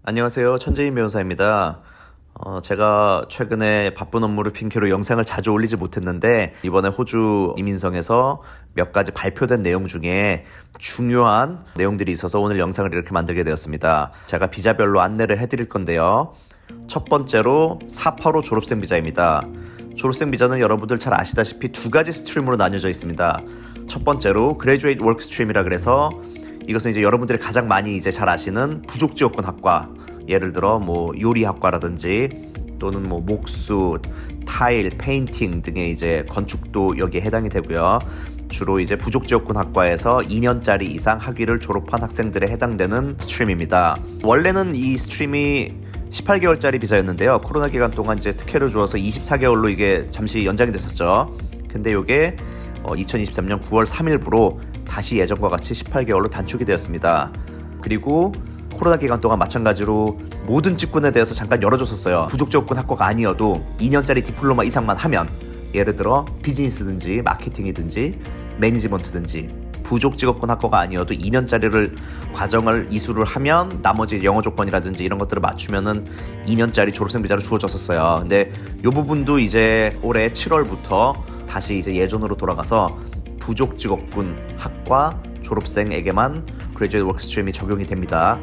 안녕하세요. 천재인 변호사입니다. 제가 최근에 바쁜 업무를 핑계로 영상을 자주 올리지 못했는데 이번에 호주 이민성에서 몇 가지 발표된 내용 중에 중요한 내용들이 있어서 오늘 영상을 이렇게 만들게 되었습니다. 제가 비자별로 안내를 해드릴 건데요. 첫 번째로 485 졸업생 비자입니다. 졸업생 비자는 여러분들 잘 아시다시피 두 가지 스트림으로 나뉘어져 있습니다. 첫 번째로 Graduate Work Stream이라 그래서 이것은 이제 여러분들이 가장 많이 이제 잘 아시는 부족지역군 학과, 예를 들어 요리학과라든지 또는 목수, 타일, 페인팅 등의 이제 건축도 여기에 해당이 되고요. 주로 이제 부족지역군 학과에서 2년짜리 이상 학위를 졸업한 학생들에 해당되는 스트림입니다. 원래는 이 스트림이 18개월짜리 비자였는데요. 코로나 기간 동안 이제 특혜를 주어서 24개월로 이게 잠시 연장이 됐었죠. 근데 이게 2023년 9월 3일부로 다시 예전과 같이 18개월로 단축이 되었습니다. 그리고 코로나 기간 동안 마찬가지로 모든 직군에 대해서 잠깐 열어줬었어요. 부족지역군 학과가 아니어도 2년짜리 디플로마 이상만 하면, 예를 들어 비즈니스든지 마케팅이든지 매니지먼트든지 부족지역군 학과가 아니어도 2년짜리를 과정을 이수를 하면 나머지 영어 조건이라든지 이런 것들을 맞추면은 2년짜리 졸업생 비자로 주어졌었어요. 근데 이 부분도 이제 올해 7월부터 다시 이제 예전으로 돌아가서 부족직업군 학과 졸업생에게만 그레이듀에이트 워크 스트림이 적용이 됩니다.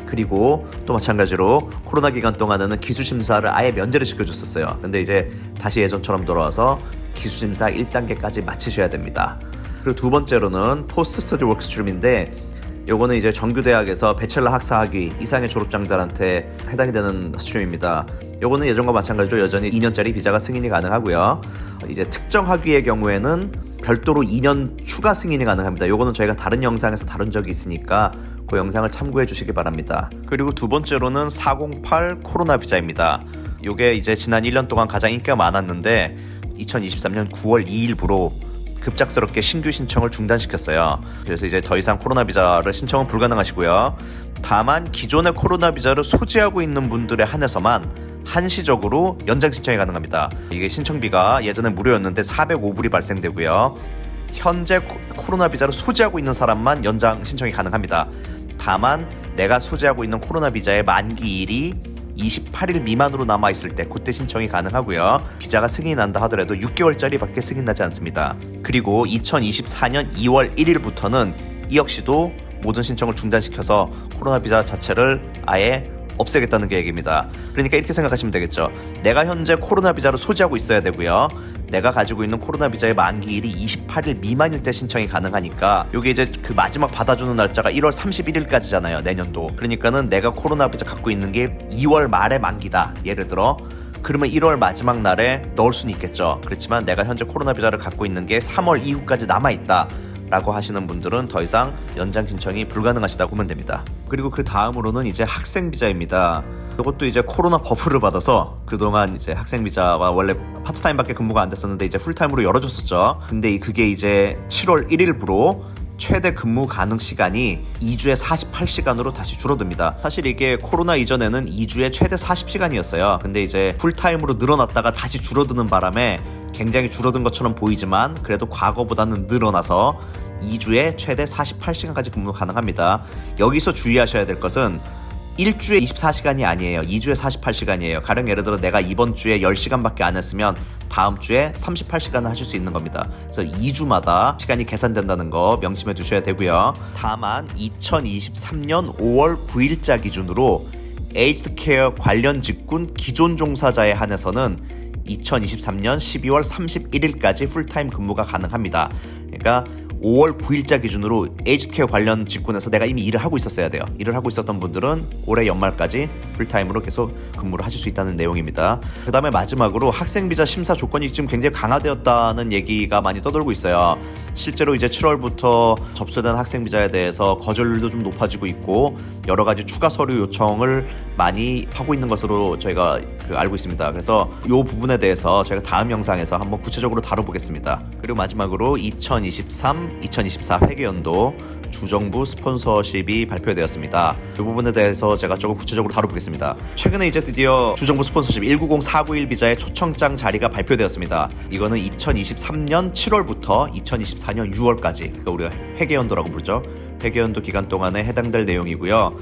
그리고 또 마찬가지로 코로나 기간 동안에는 기수심사를 아예 면제를 시켜줬었어요. 근데 이제 다시 예전처럼 돌아와서 기수심사 1단계까지 마치셔야 됩니다. 그리고 두 번째로는 포스트 스터디 워크 스트림인데, 요거는 이제 정규대학에서 배첼러 학사 학위 이상의 졸업장들한테 해당이 되는 스트림입니다. 요거는 예전과 마찬가지로 여전히 2년짜리 비자가 승인이 가능하고요. 이제 특정 학위의 경우에는 별도로 2년 추가 승인이 가능합니다. 요거는 저희가 다른 영상에서 다룬 적이 있으니까 그 영상을 참고해 주시기 바랍니다. 그리고 두 번째로는 408 코로나 비자입니다. 요게 이제 지난 1년 동안 가장 인기가 많았는데 2023년 9월 2일부로 급작스럽게 신규 신청을 중단시켰어요. 그래서 이제 더 이상 코로나 비자를 신청은 불가능하시고요. 다만 기존의 코로나 비자를 소지하고 있는 분들에 한해서만 한시적으로 연장 신청이 가능합니다. 이게 신청비가 예전에 무료였는데 405불이 발생되고요. 현재 코로나 비자를 소지하고 있는 사람만 연장 신청이 가능합니다. 다만 내가 소지하고 있는 코로나 비자의 만기일이 28일 미만으로 남아있을 때 그때 신청이 가능하고요. 비자가 승인이 난다 하더라도 6개월짜리 밖에 승인나지 않습니다. 그리고 2024년 2월 1일부터는 이 역시도 모든 신청을 중단시켜서 코로나 비자 자체를 아예 없애겠다는 계획입니다. 그러니까 이렇게 생각하시면 되겠죠. 내가 현재 코로나 비자를 소지하고 있어야 되고요. 내가 가지고 있는 코로나 비자의 만기일이 28일 미만일 때 신청이 가능하니까 이게 이제 그 마지막 받아주는 날짜가 1월 31일까지잖아요. 내년도. 그러니까는 내가 코로나 비자 갖고 있는 게 2월 말에 만기다. 예를 들어 그러면 1월 마지막 날에 넣을 수는 있겠죠. 그렇지만 내가 현재 코로나 비자를 갖고 있는 게 3월 이후까지 남아있다 라고 하시는 분들은 더 이상 연장 신청이 불가능하시다고 보면 됩니다. 그리고 그 다음으로는 이제 학생 비자입니다. 이것도 이제 코로나 버프를 받아서 그동안 이제 학생 비자와 원래 파트타임밖에 근무가 안 됐었는데 이제 풀타임으로 열어줬었죠. 근데 그게 이제 7월 1일부로 최대 근무 가능 시간이 2주에 48시간으로 다시 줄어듭니다. 사실 이게 코로나 이전에는 2주에 최대 40시간이었어요. 근데 이제 풀타임으로 늘어났다가 다시 줄어드는 바람에 굉장히 줄어든 것처럼 보이지만 그래도 과거보다는 늘어나서 2주에 최대 48시간까지 근무 가능합니다. 여기서 주의하셔야 될 것은 1주에 24시간이 아니에요. 2주에 48시간이에요. 가령 예를 들어 내가 이번 주에 10시간밖에 안 했으면 다음 주에 38시간을 하실 수 있는 겁니다. 그래서 2주마다 시간이 계산된다는 거 명심해 두셔야 되고요. 다만 2023년 5월 9일자 기준으로 에이지드 케어 관련 직군 기존 종사자에 한해서는 2023년 12월 31일까지 풀타임 근무가 가능합니다. 그러니까 5월 9일자 기준으로 에이지드 케어 관련 직군에서 내가 이미 일을 하고 있었어야 돼요. 일을 하고 있었던 분들은 올해 연말까지 풀타임으로 계속 근무를 하실 수 있다는 내용입니다. 그 다음에 마지막으로 학생 비자 심사 조건이 지금 굉장히 강화되었다는 얘기가 많이 떠돌고 있어요. 실제로 이제 7월부터 접수된 학생 비자에 대해서 거절률도 좀 높아지고 있고 여러 가지 추가 서류 요청을 많이 하고 있는 것으로 저희가 알고 있습니다. 그래서 이 부분에 대해서 저희가 다음 영상에서 한번 구체적으로 다뤄보겠습니다. 그리고 마지막으로 2023-2024 회계연도 주정부 스폰서십이 발표되었습니다. 이 부분에 대해서 제가 조금 구체적으로 다뤄보겠습니다. 최근에 이제 드디어 주정부 스폰서십 190-491 비자의 초청장 자리가 발표되었습니다. 이거는 2023년 7월부터 2024년 6월까지, 그러니까 우리가 회계연도라고 부르죠. 회계연도 기간 동안에 해당될 내용이고요.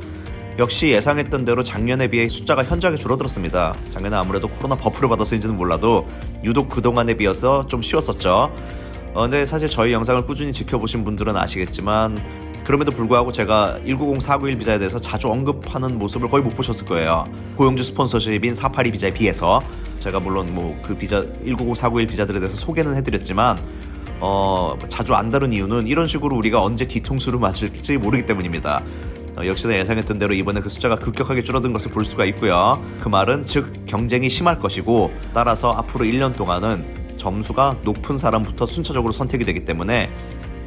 역시 예상했던 대로 작년에 비해 숫자가 현저하게 줄어들었습니다. 작년에 아무래도 코로나 버프를 받아서인지는 몰라도 유독 그동안에 비해서 좀 쉬웠었죠. 근데 사실 저희 영상을 꾸준히 지켜보신 분들은 아시겠지만 그럼에도 불구하고 제가 190-491 비자에 대해서 자주 언급하는 모습을 거의 못 보셨을 거예요. 고용주 스폰서십인 482 비자에 비해서 제가 물론 뭐 그 비자 190-491 비자들에 대해서 소개는 해드렸지만 자주 안 다룬 이유는 이런 식으로 우리가 언제 뒤통수를 맞을지 모르기 때문입니다. 역시나 예상했던 대로 이번에 그 숫자가 급격하게 줄어든 것을 볼 수가 있고요. 그 말은 즉 경쟁이 심할 것이고 따라서 앞으로 1년 동안은 점수가 높은 사람부터 순차적으로 선택이 되기 때문에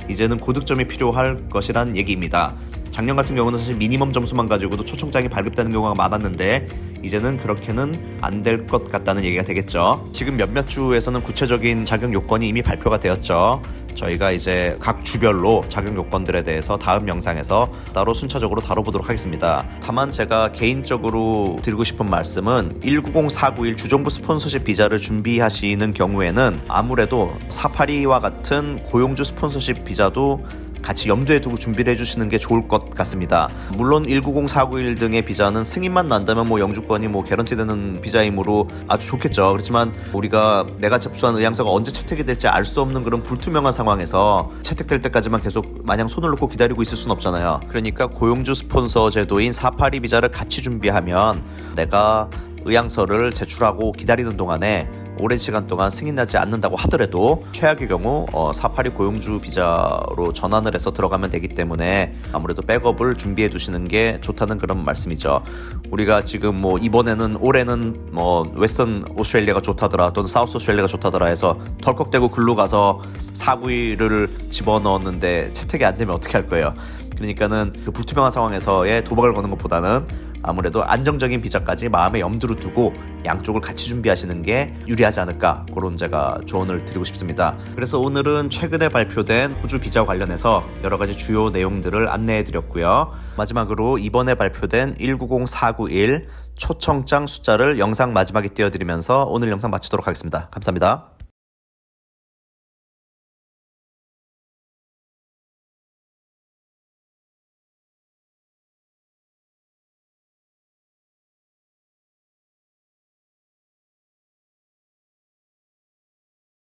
이제는 고득점이 필요할 것이란 얘기입니다. 작년 같은 경우는 사실 미니멈 점수만 가지고도 초청장이 발급되는 경우가 많았는데 이제는 그렇게는 안 될 것 같다는 얘기가 되겠죠. 지금 몇몇 주에서는 구체적인 자격 요건이 이미 발표가 되었죠. 저희가 이제 각 주별로 자격 요건들에 대해서 다음 영상에서 따로 순차적으로 다뤄보도록 하겠습니다. 다만 제가 개인적으로 드리고 싶은 말씀은 190-491 주정부 스폰서십 비자를 준비하시는 경우에는 아무래도 482와 같은 고용주 스폰서십 비자도 같이 염두에 두고 준비를 해주시는 게 좋을 것 같습니다. 물론 190-491 등의 비자는 승인만 난다면 뭐 영주권이 뭐 개런티되는 비자이므로 아주 좋겠죠. 그렇지만 우리가 내가 접수한 의향서가 언제 채택이 될지 알 수 없는 그런 불투명한 상황에서 채택될 때까지만 계속 마냥 손을 놓고 기다리고 있을 순 없잖아요. 그러니까 고용주 스폰서 제도인 482 비자를 같이 준비하면 내가 의향서를 제출하고 기다리는 동안에 오랜 시간 동안 승인나지 않는다고 하더라도 최악의 경우 482 고용주 비자로 전환을 해서 들어가면 되기 때문에 아무래도 백업을 준비해 두시는 게 좋다는 그런 말씀이죠. 우리가 지금 뭐 이번에는 올해는 뭐 웨스턴 오스트레일리아가 좋다더라 또는 사우스 오스트레일리아가 좋다더라 해서 덜컥대고 글로 가서 491을 집어넣었는데 채택이 안 되면 어떻게 할 거예요? 그러니까는 그 불투명한 상황에서의 도박을 거는 것보다는 아무래도 안정적인 비자까지 마음에 염두를 두고 양쪽을 같이 준비하시는 게 유리하지 않을까, 그런 제가 조언을 드리고 싶습니다. 그래서 오늘은 최근에 발표된 호주 비자와 관련해서 여러 가지 주요 내용들을 안내해 드렸고요. 마지막으로 이번에 발표된 190-491 초청장 숫자를 영상 마지막에 띄워드리면서 오늘 영상 마치도록 하겠습니다. 감사합니다.